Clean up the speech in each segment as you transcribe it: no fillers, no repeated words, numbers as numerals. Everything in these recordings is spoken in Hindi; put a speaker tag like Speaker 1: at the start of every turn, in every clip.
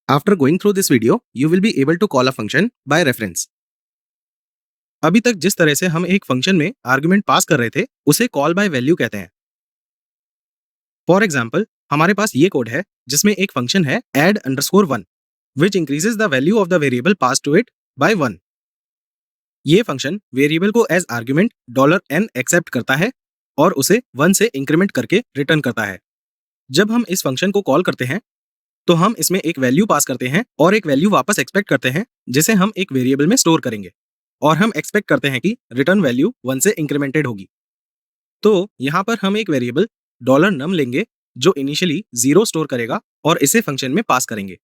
Speaker 1: After going through this video, you will be able to call a function by reference. अभी तक जिस तरह से हम एक फंक्शन में आर्गुमेंट पास कर रहे थे उसे कॉल बाय वैल्यू कहते हैं. फॉर एग्जाम्पल हमारे पास ये कोड है जिसमें एक फंक्शन है add_1 which increases the value of the variable passed to it by 1. ये फंक्शन वेरिएबल को एज आर्ग्यूमेंट $n एक्सेप्ट करता है और उसे 1 से इंक्रीमेंट करके रिटर्न करता है. जब हम इस फंक्शन को कॉल करते हैं तो हम इसमें एक वैल्यू पास करते हैं और एक वैल्यू वापस एक्सपेक्ट करते हैं जिसे हम एक वेरिएबल में स्टोर करेंगे और हम एक्सपेक्ट करते हैं कि रिटर्न वैल्यू 1 से इंक्रीमेंटेड होगी. तो यहाँ पर हम एक वेरिएबल $num लेंगे जो इनिशियली 0 स्टोर करेगा और इसे फंक्शन में पास करेंगे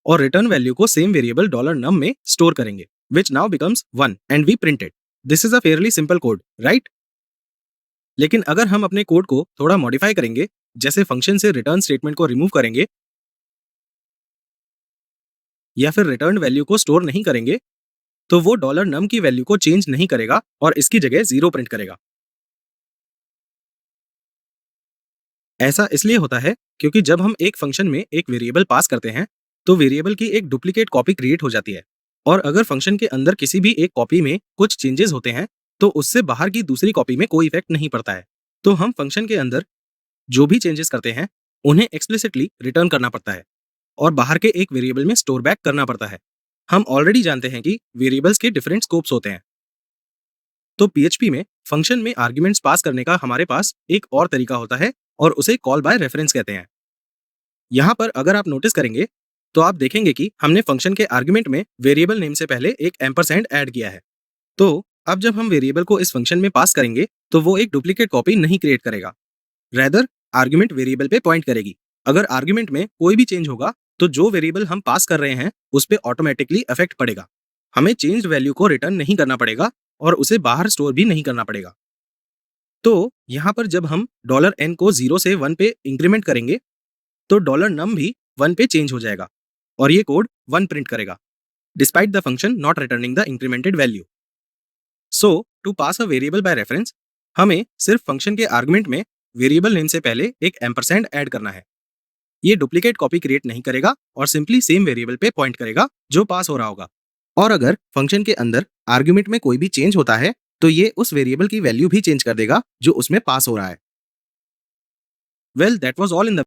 Speaker 1: और रिटर्न वैल्यू को सेम वेरिएबल $num में स्टोर करेंगे which now becomes 1 and we print it. This is a fairly simple code, right? लेकिन अगर हम अपने कोड को थोड़ा मॉडिफाई करेंगे, जैसे फंक्शन से रिटर्न स्टेटमेंट को रिमूव करेंगे या फिर रिटर्न वैल्यू को स्टोर नहीं करेंगे, तो वो $num की वैल्यू को चेंज नहीं करेगा और इसकी जगह 0 प्रिंट करेगा. ऐसा इसलिए होता है क्योंकि जब हम एक फंक्शन में एक वेरिएबल पास करते हैं तो वेरिएबल की एक डुप्लीकेट कॉपी क्रिएट हो जाती है और अगर फंक्शन के अंदर किसी भी एक कॉपी में कुछ चेंजेस होते हैं तो उससे बाहर की दूसरी कॉपी में कोई इफेक्ट नहीं पड़ता है. तो हम फंक्शन के अंदर जो भी चेंजेस करते हैं उन्हें एक्सप्लिसिटली रिटर्न करना पड़ता है और बाहर के एक वेरिएबल में स्टोर बैक करना पड़ता है. हम ऑलरेडी जानते हैं कि वेरिएबल्स के डिफरेंट स्कोप्स होते हैं. तो PHP में फंक्शन में आर्ग्यूमेंट्स पास करने का हमारे पास एक और तरीका होता है और उसे कॉल बाय रेफरेंस कहते हैं. यहाँ पर अगर आप नोटिस करेंगे तो आप देखेंगे कि हमने फंक्शन के आर्ग्यूमेंट में वेरिएबल नेम से पहले एक एम्परसेंड ऐड किया है. तो अब जब हम वेरिएबल को इस फंक्शन में पास करेंगे तो वो एक डुप्लीकेट कॉपी नहीं क्रिएट करेगा, रेदर आर्ग्यूमेंट वेरिएबल पे पॉइंट करेगी. अगर आर्ग्यूमेंट में कोई भी चेंज होगा तो जो वेरिएबल हम पास कर रहे हैं उस पर ऑटोमेटिकली इफेक्ट पड़ेगा. हमें चेंज्ड वैल्यू को रिटर्न नहीं करना पड़ेगा और उसे बाहर स्टोर भी नहीं करना पड़ेगा. तो यहाँ पर जब हम $n को 0 से 1 पे इंक्रीमेंट करेंगे तो $num भी 1 पे चेंज हो जाएगा और ये कोड 1 प्रिंट करेगा despite the function not returning the incremented value. So to pass a variable by reference हमें सिर्फ फंक्शन के आर्गुमेंट में वेरिएबल नेम से पहले एक एम्परसेंड ऐड करना है. ये डुप्लीकेट कॉपी क्रिएट नहीं करेगा और सिंपली सेम वेरिएबल पे पॉइंट करेगा जो पास हो रहा होगा. और अगर फंक्शन के अंदर आर्गुमेंट में कोई भी चेंज होता है तो ये उस वेरिएबल की वैल्यू भी चेंज कर देगा जो उसमें पास हो रहा है. Well that was all in the